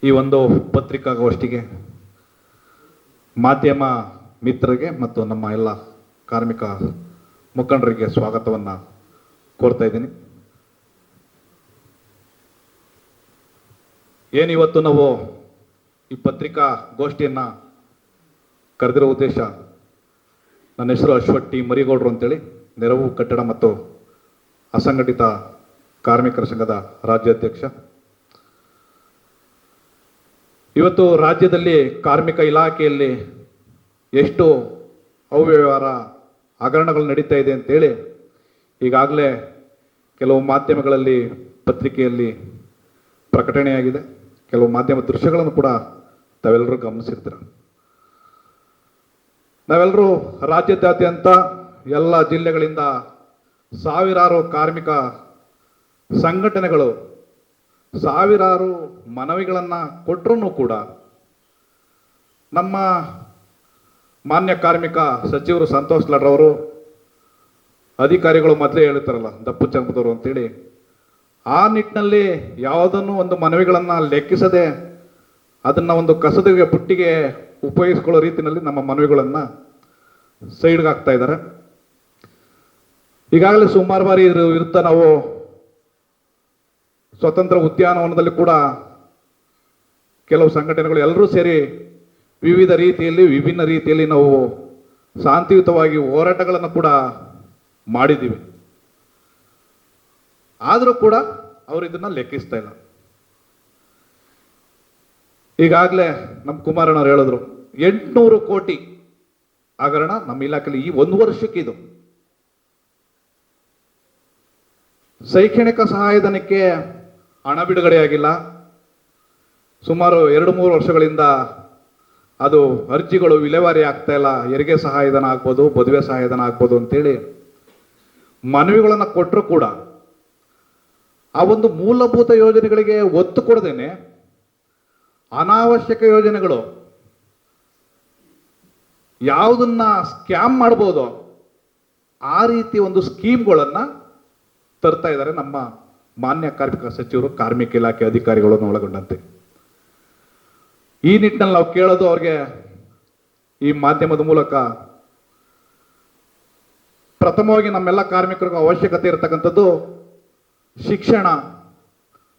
ಈ ಒಂದು ಪತ್ರಿಕಾಗೋಷ್ಠಿಗೆ ಮಾಧ್ಯಮ ಮಿತ್ರರಿಗೆ ಮತ್ತು ನಮ್ಮ ಎಲ್ಲ ಕಾರ್ಮಿಕ ಮುಖಂಡರಿಗೆ ಸ್ವಾಗತವನ್ನು ಕೋರ್ತಾ ಇದ್ದೀನಿ. ಏನಿವತ್ತು ನಾವು ಈ ಪತ್ರಿಕಾಗೋಷ್ಠಿಯನ್ನು ಕರೆದಿರೋ ಉದ್ದೇಶ, ನನ್ನ ಹೆಸರು ಅಶ್ವಥ್ ಟಿ ಮರಿಗೌಡರು ಅಂತೇಳಿ, ನೆರವು ಕಟ್ಟಡ ಮತ್ತು ಅಸಂಘಟಿತ ಕಾರ್ಮಿಕರ ಸಂಘದ ರಾಜ್ಯಾಧ್ಯಕ್ಷ. ಇವತ್ತು ರಾಜ್ಯದಲ್ಲಿ ಕಾರ್ಮಿಕ ಇಲಾಖೆಯಲ್ಲಿ ಎಷ್ಟು ಅವ್ಯವಹಾರ ಹಗರಣಗಳು ನಡೀತಾ ಇದೆ ಅಂತೇಳಿ ಈಗಾಗಲೇ ಕೆಲವು ಮಾಧ್ಯಮಗಳಲ್ಲಿ, ಪತ್ರಿಕೆಯಲ್ಲಿ ಪ್ರಕಟಣೆಯಾಗಿದೆ. ಕೆಲವು ಮಾಧ್ಯಮ ದೃಶ್ಯಗಳನ್ನು ಕೂಡ ತಾವೆಲ್ಲರೂ ಗಮನಿಸಿರ್ತೀರ. ನಾವೆಲ್ಲರೂ ರಾಜ್ಯಾದ್ಯಂತ ಎಲ್ಲ ಜಿಲ್ಲೆಗಳಿಂದ ಸಾವಿರಾರು ಕಾರ್ಮಿಕ ಸಂಘಟನೆಗಳು ಸಾವಿರಾರು ಮನವಿಗಳನ್ನು ಕೊಟ್ಟರೂ ಕೂಡ ನಮ್ಮ ಮಾನ್ಯ ಕಾರ್ಮಿಕ ಸಚಿವರು ಸಂತೋಷ್ ಲಾಡ್ರವರು, ಅಧಿಕಾರಿಗಳು ಮೊದಲೇ ಹೇಳ್ತಾರಲ್ಲ ದಪ್ಪು ಚರ್ಮದವರು ಅಂತೇಳಿ, ಆ ನಿಟ್ಟಿನಲ್ಲಿ ಯಾವುದನ್ನು ಒಂದು ಮನವಿಗಳನ್ನು ಲೆಕ್ಕಿಸದೆ ಅದನ್ನು ಒಂದು ಕಸದ ಪುಟ್ಟಿಗೆ ಉಪಯೋಗಿಸ್ಕೊಳ್ಳೋ ರೀತಿಯಲ್ಲಿ ನಮ್ಮ ಮನವಿಗಳನ್ನು ಸೈಡ್ಗೆ ಹಾಕ್ತಾ ಇದ್ದಾರೆ. ಈಗಾಗಲೇ ಸುಮಾರು ಬಾರಿ ಇದ್ರ ವಿರುದ್ಧ ನಾವು ಸ್ವತಂತ್ರ ಉದ್ಯಾನವನದಲ್ಲಿ ಕೂಡ ಕೆಲವು ಸಂಘಟನೆಗಳು ಎಲ್ಲರೂ ಸೇರಿ ವಿವಿಧ ರೀತಿಯಲ್ಲಿ, ವಿಭಿನ್ನ ರೀತಿಯಲ್ಲಿ ನಾವು ಶಾಂತಿಯುತವಾಗಿ ಹೋರಾಟಗಳನ್ನು ಕೂಡ ಮಾಡಿದ್ದೀವಿ. ಆದರೂ ಕೂಡ ಅವರು ಇದನ್ನು ಲೆಕ್ಕಿಸ್ತಾ ಇಲ್ಲ. ಈಗಾಗಲೇ ನಮ್ಮ ಕುಮಾರಣ್ಣವ್ರು ಹೇಳಿದ್ರು, 800 ಕೋಟಿ ಹಗರಣ ನಮ್ಮ ಇಲಾಖೆಯಲ್ಲಿ ಈ ಒಂದು ವರ್ಷಕ್ಕೆ. ಇದು ಶೈಕ್ಷಣಿಕ ಸಹಾಯಧನಕ್ಕೆ ಹಣ ಬಿಡುಗಡೆಯಾಗಿಲ್ಲ. ಸುಮಾರು 2-3 ವರ್ಷಗಳಿಂದ ಅದು ಅರ್ಜಿಗಳು ವಿಲೇವಾರಿ ಆಗ್ತಾ ಇಲ್ಲ. ಹೆರಿಗೆ ಸಹಾಯಧನ ಆಗ್ಬೋದು, ಮದುವೆ ಸಹಾಯಧನ ಆಗ್ಬೋದು ಅಂತೇಳಿ ಮನವಿಗಳನ್ನು ಕೊಟ್ಟರು ಕೂಡ ಆ ಒಂದು ಮೂಲಭೂತ ಯೋಜನೆಗಳಿಗೆ ಒತ್ತು ಕೊಡದೇನೆ ಅನಾವಶ್ಯಕ ಯೋಜನೆಗಳು ಯಾವುದನ್ನ ಸ್ಕ್ಯಾಮ್ ಮಾಡ್ಬೋದು ಆ ರೀತಿ ಒಂದು ಸ್ಕೀಮ್ಗಳನ್ನು ತರ್ತಾ ಇದ್ದಾರೆ ನಮ್ಮ ಮಾನ್ಯ ಕಾರ್ಮಿಕ ಸಚಿವರು, ಕಾರ್ಮಿಕ ಇಲಾಖೆ ಅಧಿಕಾರಿಗಳನ್ನು ಒಳಗೊಂಡಂತೆ. ಈ ನಿಟ್ಟಿನಲ್ಲಿ ನಾವು ಕೇಳೋದು ಅವ್ರಿಗೆ ಈ ಮಾಧ್ಯಮದ ಮೂಲಕ, ಪ್ರಥಮವಾಗಿ ನಮ್ಮೆಲ್ಲ ಕಾರ್ಮಿಕರಿಗೂ ಅವಶ್ಯಕತೆ ಇರತಕ್ಕಂಥದ್ದು ಶಿಕ್ಷಣ,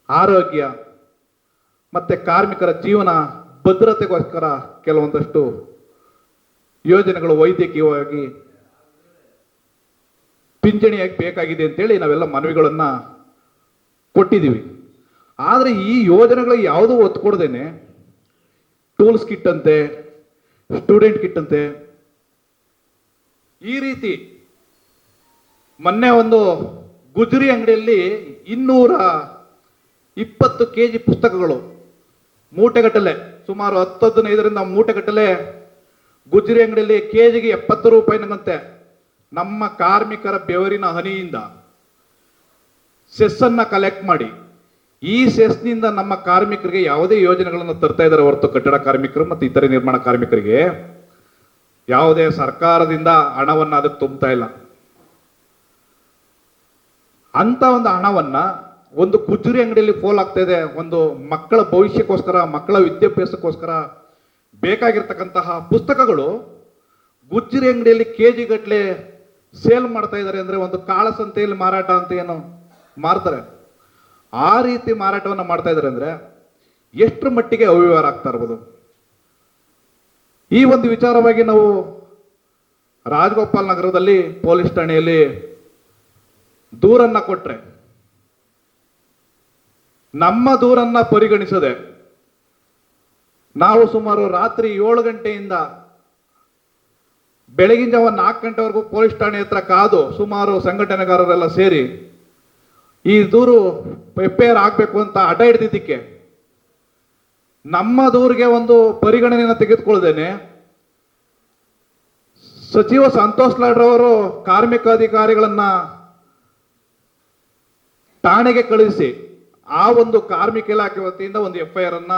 ಆರೋಗ್ಯ ಮತ್ತು ಕಾರ್ಮಿಕರ ಜೀವನ ಭದ್ರತೆಗೋಸ್ಕರ ಕೆಲವೊಂದಷ್ಟು ಯೋಜನೆಗಳು ವೈದ್ಯಕೀಯವಾಗಿ ಪಿಂಚಣಿಯಾಗಿ ಬೇಕಾಗಿದೆ ಅಂತೇಳಿ ನಾವೆಲ್ಲ ಮನವಿಗಳನ್ನು ಕೊಟ್ಟಿದ್ದೀವಿ. ಆದರೆ ಈ ಯೋಜನೆಗಳಿಗೆ ಯಾವುದೂ ಒತ್ತು ಕೊಡದೇನೆ ಟೂಲ್ಸ್ ಕಿಟ್ ಅಂತೆ, ಸ್ಟೂಡೆಂಟ್ ಕಿಟ್ ಅಂತೆ, ಈ ರೀತಿ ಮೊನ್ನೆ ಒಂದು ಗುಜರಿ ಅಂಗಡಿಯಲ್ಲಿ 220 kg ಪುಸ್ತಕಗಳು ಮೂಟೆಗಟ್ಟಲೆ, ಸುಮಾರು 10-15ರಿಂದ ಮೂಟೆಗಟ್ಟಲೆ ಗುಜರಿ ಅಂಗಡಿಯಲ್ಲಿ ಕೆಜಿಗೆ 70 ರೂಪಾಯಿನಂತೆ ನಮ್ಮ ಕಾರ್ಮಿಕರ ಬೆವರಿನ ಹನಿಯಿಂದ ಸೆಸ್ಸನ್ನು ಕಲೆಕ್ಟ್ ಮಾಡಿ, ಈ ಸೆಸ್ನಿಂದ ನಮ್ಮ ಕಾರ್ಮಿಕರಿಗೆ ಯಾವುದೇ ಯೋಜನೆಗಳನ್ನು ತರ್ತಾ ಇದ್ದಾರೆ ಹೊರತು ಕಟ್ಟಡ ಕಾರ್ಮಿಕರು ಮತ್ತು ಇತರೆ ನಿರ್ಮಾಣ ಕಾರ್ಮಿಕರಿಗೆ ಯಾವುದೇ ಸರ್ಕಾರದಿಂದ ಹಣವನ್ನು ಅದಕ್ಕೆ ತುಂಬ್ತಾ ಇಲ್ಲ. ಅಂತ ಒಂದು ಹಣವನ್ನು ಒಂದು ಗುಜರಿ ಅಂಗಡಿಯಲ್ಲಿ ಪೋಲ್ ಆಗ್ತಾ ಇದೆ. ಒಂದು ಮಕ್ಕಳ ಭವಿಷ್ಯಕ್ಕೋಸ್ಕರ, ಮಕ್ಕಳ ವಿದ್ಯಾಭ್ಯಾಸಕ್ಕೋಸ್ಕರ ಬೇಕಾಗಿರ್ತಕ್ಕಂತಹ ಪುಸ್ತಕಗಳು ಗುಜರಿ ಅಂಗಡಿಯಲ್ಲಿ ಕೆಜಿ ಗಟ್ಟಲೆ ಸೇಲ್ ಮಾಡ್ತಾ ಇದ್ದಾರೆ. ಅಂದರೆ ಒಂದು ಕಾಳಸಂತೆಯಲ್ಲಿ ಮಾರಾಟ ಅಂತ ಏನು ಮಾರ್ತಾರೆ, ಆ ರೀತಿ ಮಾರಾಟವನ್ನು ಮಾಡ್ತಾ ಇದ್ದಾರೆ. ಅಂದರೆ ಎಷ್ಟರ ಮಟ್ಟಿಗೆ ಅವ್ಯವಹಾರ ಆಗ್ತಾ ಇರ್ಬೋದು. ಈ ಒಂದು ವಿಚಾರವಾಗಿ ನಾವು ರಾಜಗೋಪಾಲ್ ನಗರದಲ್ಲಿ ಪೊಲೀಸ್ ಠಾಣೆಯಲ್ಲಿ ದೂರನ್ನ ಕೊಟ್ರೆ, ನಮ್ಮ ದೂರನ್ನ ಪರಿಗಣಿಸದೆ ನಾವು ಸುಮಾರು ರಾತ್ರಿ 7 ಗಂಟೆಯಿಂದ ಬೆಳಗಿನ ಜಾವ 4 ಗಂಟೆವರೆಗೂ ಪೊಲೀಸ್ ಠಾಣೆ ಹತ್ರ ಕಾದು ಸುಮಾರು ಸಂಘಟನೆಗಾರರೆಲ್ಲ ಸೇರಿ ಈ ದೂರು FIR ಆಗಬೇಕು ಅಂತ ಅಡ್ಡ ಹಿಡಿದಿದ್ದಕ್ಕೆ ನಮ್ಮ ದೂರಿಗೆ ಒಂದು ಪರಿಗಣನೆಯನ್ನು ತೆಗೆದುಕೊಳ್ಳದೇನೆ ಸಚಿವ ಸಂತೋಷ್ ಲಾಡ್ರವರು ಕಾರ್ಮಿಕ ಅಧಿಕಾರಿಗಳನ್ನ ಠಾಣೆಗೆ ಕಳುಹಿಸಿ ಆ ಒಂದು ಕಾರ್ಮಿಕ ಇಲಾಖೆ ವತಿಯಿಂದ ಒಂದು FIR ಅನ್ನ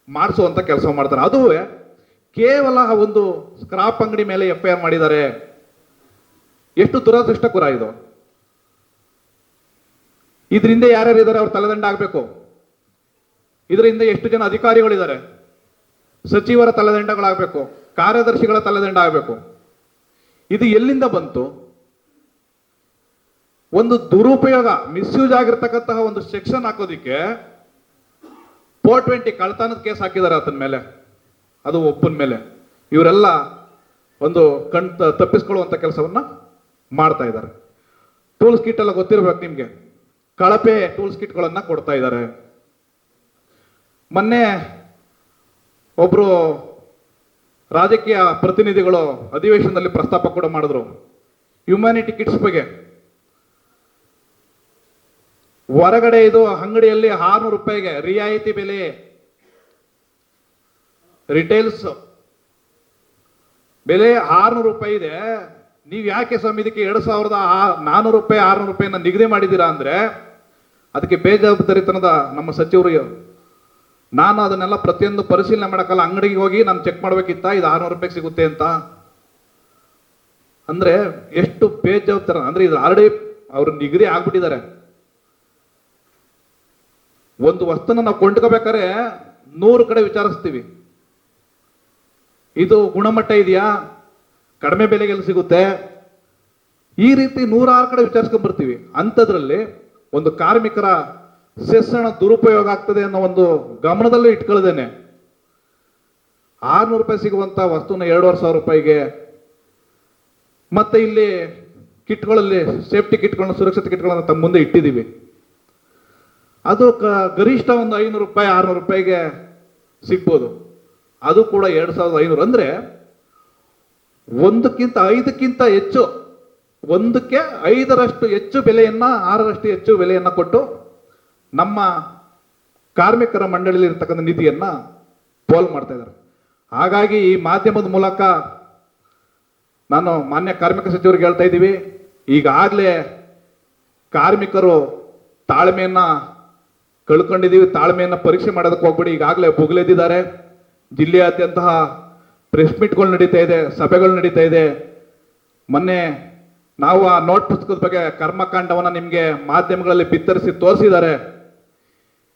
ಮಾಡಿಸುವಂತ ಕೆಲಸ ಮಾಡ್ತಾರೆ. ಅದು ಕೇವಲ ಒಂದು ಸ್ಕ್ರಾಪ್ ಅಂಗಡಿ ಮೇಲೆ FIR ಮಾಡಿದ್ದಾರೆ. ಎಷ್ಟು ದುರದೃಷ್ಟಕರ ಇದು. ಇದರಿಂದ ಯಾರ್ಯಾರು ಇದ್ದಾರೆ ಅವ್ರು ತಲೆದಂಡ ಆಗಬೇಕು. ಇದರಿಂದ ಎಷ್ಟು ಜನ ಅಧಿಕಾರಿಗಳಿದ್ದಾರೆ, ಸಚಿವರ ತಲೆದಂಡಗಳಾಗಬೇಕು, ಕಾರ್ಯದರ್ಶಿಗಳ ತಲೆದಂಡ ಆಗಬೇಕು. ಇದು ಎಲ್ಲಿಂದ ಬಂತು? ಒಂದು ದುರುಪಯೋಗ, ಮಿಸ್ಯೂಸ್ ಆಗಿರ್ತಕ್ಕಂತಹ ಒಂದು ಸೆಕ್ಷನ್ ಹಾಕೋದಿಕ್ಕೆ 420 ಕಳ್ತನದ ಕೇಸ್ ಹಾಕಿದ್ದಾರೆ ಆತನ ಮೇಲೆ, ಅದು ಒಪ್ಪನ ಮೇಲೆ. ಇವರೆಲ್ಲ ಒಂದು ತಪ್ಪಿಸ್ಕೊಳ್ಳುವಂತ ಕೆಲಸವನ್ನ ಮಾಡ್ತಾ ಇದ್ದಾರೆ. ಟೂಲ್ಸ್ ಕಿಟ್ ಎಲ್ಲ ಗೊತ್ತಿರ್ಬೇಕು ನಿಮ್ಗೆ, ಕಳಪೆ ಟೂಲ್ಸ್ ಕಿಟ್ಗಳನ್ನ ಕೊಡ್ತಾ ಇದ್ದಾರೆ. ಮೊನ್ನೆ ಒಬ್ರು ರಾಜಕೀಯ ಪ್ರತಿನಿಧಿಗಳು ಅಧಿವೇಶನದಲ್ಲಿ ಪ್ರಸ್ತಾಪ ಕೂಡ ಮಾಡಿದ್ರು ಹ್ಯುಮ್ಯಾನಿಟಿ ಕಿಟ್ಸ್ ಬಗ್ಗೆ. ಹೊರಗಡೆ ಇದು ಅಂಗಡಿಯಲ್ಲಿ 600 ರೂಪಾಯಿಗೆ ರಿಯಾಯಿತಿ ಬೆಲೆ, ರಿಟೇಲ್ಸ್ ಬೆಲೆ 600 ರೂಪಾಯಿ ಇದೆ. ನೀವು ಯಾಕೆ ಸ್ವಾಮಿ ಇದಕ್ಕೆ 2400 ರೂಪಾಯಿ 600 ರೂಪಾಯಿನ ನಿಗದಿ ಮಾಡಿದ್ದೀರಾ ಅಂದ್ರೆ, ಅದಕ್ಕೆ ಬೇಜವಾಬ್ದಾರಿತನದ ನಮ್ಮ ಸಚಿವರು, ನಾನು ಅದನ್ನೆಲ್ಲ ಪ್ರತಿಯೊಂದು ಪರಿಶೀಲನೆ ಮಾಡಕ್ಕಲ್ಲ, ಅಂಗಡಿಗೆ ಹೋಗಿ ನಾನು ಚೆಕ್ ಮಾಡ್ಬೇಕಿತ್ತ ಇದು 600 ರೂಪಾಯಿ ಸಿಗುತ್ತೆ ಅಂತ. ಅಂದ್ರೆ ಎಷ್ಟು ಬೇಜವಾಬ್ದಾರ ಅಂದ್ರೆ, ಇದು ಆಲ್ರೆಡಿ ಅವ್ರು ನಿಗದಿ ಆಗ್ಬಿಟ್ಟಿದ್ದಾರೆ. ಒಂದು ವಸ್ತುನ ನಾವು ಕೊಂಡ್ಕೋಬೇಕಾದ್ರೆ 100 ಕಡೆ ವಿಚಾರಿಸ್ತೀವಿ, ಇದು ಗುಣಮಟ್ಟ ಇದೆಯಾ, ಕಡಿಮೆ ಬೆಲೆಗೆ ಎಲ್ಲಿ ಸಿಗುತ್ತೆ, ಈ ರೀತಿ 106 ಕಡೆ ವಿಚಾರಿಸ್ಕೊಂಡ್ ಬರ್ತೀವಿ. ಅಂಥದ್ರಲ್ಲಿ ಒಂದು ಕಾರ್ಮಿಕರ ಸೆಸ್ ಹಣ ದುರುಪಯೋಗ ಆಗ್ತದೆ ಅನ್ನೋ ಒಂದು ಗಮನದಲ್ಲೂ ಇಟ್ಕೊಳ್ಳದೇನೆ 600 ರೂಪಾಯಿ ಸಿಗುವಂತ ವಸ್ತುನ 2500 ರೂಪಾಯಿಗೆ, ಮತ್ತೆ ಇಲ್ಲಿ ಕಿಟ್ಗಳಲ್ಲಿ ಸೇಫ್ಟಿ ಕಿಟ್ಗಳನ್ನ, ಸುರಕ್ಷಿತ ಕಿಟ್ಗಳನ್ನ ತಮ್ಮ ಮುಂದೆ ಇಟ್ಟಿದ್ದೀವಿ. ಅದು ಗರಿಷ್ಠ ಒಂದು 500 ರೂಪಾಯಿ 600 ರೂಪಾಯಿಗೆ ಸಿಗ್ಬೋದು, ಅದು ಕೂಡ 2500. ಅಂದ್ರೆ ಒಂದಕ್ಕಿಂತ 5ಕ್ಕಿಂತ ಹೆಚ್ಚು, ಒಂದಕ್ಕೆ 5ರಷ್ಟು ಹೆಚ್ಚು ಬೆಲೆಯನ್ನ, 6ರಷ್ಟು ಹೆಚ್ಚು ಬೆಲೆಯನ್ನ ಕೊಟ್ಟು ನಮ್ಮ ಕಾರ್ಮಿಕರ ಮಂಡಳಿಯಲ್ಲಿ ಇರ್ತಕ್ಕಂಥ ನಿಧಿಯನ್ನ ಪೋಲ್ ಮಾಡ್ತಾ ಇದ್ದಾರೆ. ಹಾಗಾಗಿ ಈ ಮಾಧ್ಯಮದ ಮೂಲಕ ನಾನು ಮಾನ್ಯ ಕಾರ್ಮಿಕ ಸಚಿವರಿಗೆ ಹೇಳ್ತಾ ಇದ್ದೀವಿ, ಈಗಾಗಲೇ ಕಾರ್ಮಿಕರು ತಾಳ್ಮೆಯನ್ನ ಕಳ್ಕೊಂಡಿದ್ದೀವಿ, ತಾಳ್ಮೆಯನ್ನ ಪರೀಕ್ಷೆ ಮಾಡೋದಕ್ಕೆ ಹೋಗ್ಬಿಡಿ. ಈಗಾಗಲೇ ಬುಗ್ಲೆದ್ದಿದ್ದಾರೆ. ಜಿಲ್ಲೆಯಾದ್ಯಂತ ಪ್ರೆಸ್ ಮೀಟ್ಗಳು ನಡೀತಾ ಇದೆ, ಸಭೆಗಳು ನಡೀತಾ ಇದೆ. ಮೊನ್ನೆ ನಾವು ಆ ನೋಟ್ ಪುಸ್ತಕದ ಬಗ್ಗೆ ಕರ್ಮಕಾಂಡವನ್ನ ನಿಮ್ಗೆ ಮಾಧ್ಯಮಗಳಲ್ಲಿ ಬಿತ್ತರಿಸಿ ತೋರಿಸಿದ್ದಾರೆ.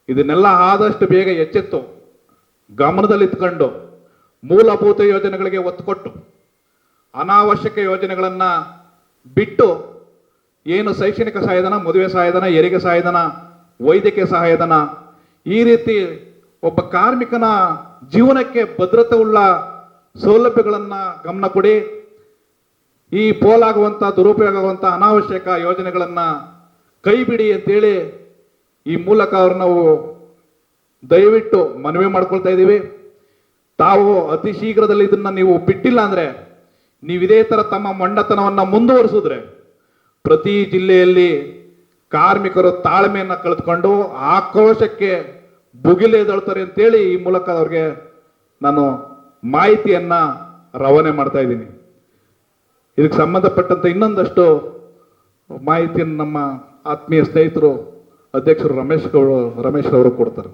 ಇದನ್ನೆಲ್ಲ ಆದಷ್ಟು ಬೇಗ ಎಚ್ಚೆತ್ತು ಗಮನದಲ್ಲಿತ್ಕೊಂಡು ಮೂಲಭೂತ ಯೋಜನೆಗಳಿಗೆ ಒತ್ತು ಕೊಟ್ಟು ಅನಾವಶ್ಯಕ ಯೋಜನೆಗಳನ್ನ ಬಿಟ್ಟು, ಏನು ಶೈಕ್ಷಣಿಕ ಸಹಾಯಧನ, ಮದುವೆ ಸಹಾಯಧನ, ಹೆರಿಗೆ ಸಹಾಯಧನ, ವೈದ್ಯಕೀಯ ಸಹಾಯಧನ, ಈ ರೀತಿ ಒಬ್ಬ ಕಾರ್ಮಿಕನ ಜೀವನಕ್ಕೆ ಭದ್ರತೆ ಉಳ್ಳ ಸೌಲಭ್ಯಗಳನ್ನ ಗಮನ ಕೊಡಿ. ಈ ಪೋಲಾಗುವಂತ, ದುರುಪಯೋಗ ಆಗುವಂತ ಅನಾವಶ್ಯಕ ಯೋಜನೆಗಳನ್ನ ಕೈ ಬಿಡಿ ಅಂತೇಳಿ ಈ ಮೂಲಕ ಅವ್ರು ನಾವು ದಯವಿಟ್ಟು ಮನವಿ ಮಾಡ್ಕೊಳ್ತಾ ಇದ್ದೀವಿ. ತಾವು ಅತಿ ಶೀಘ್ರದಲ್ಲಿ ಇದನ್ನ ನೀವು ಬಿಟ್ಟಿಲ್ಲ ಅಂದ್ರೆ, ನೀವು ಇದೇ ತರ ತಮ್ಮ ಮೊಂಡತನವನ್ನ ಮುಂದುವರಿಸಿದ್ರೆ ಪ್ರತಿ ಜಿಲ್ಲೆಯಲ್ಲಿ ಕಾರ್ಮಿಕರು ತಾಳ್ಮೆಯನ್ನ ಕಳೆದುಕೊಂಡು ಆಕ್ರೋಶಕ್ಕೆ ಭುಗಿಲೆದಳ್ತಾರೆ ಅಂತೇಳಿ ಈ ಮೂಲಕ ಅವ್ರಿಗೆ ನಾನು ಮಾಹಿತಿಯನ್ನ ರವಾನೆ ಮಾಡ್ತಾ ಇದ್ದೀನಿ. ಇದಕ್ಕೆ ಸಂಬಂಧಪಟ್ಟಂತೆ ಇನ್ನೊಂದಷ್ಟು ಮಾಹಿತಿಯನ್ನು ನಮ್ಮ ಆತ್ಮೀಯ ಸ್ನೇಹಿತರು, ಅಧ್ಯಕ್ಷರು ರಮೇಶ್ ಅವರು ಕೊಡ್ತಾರೆ.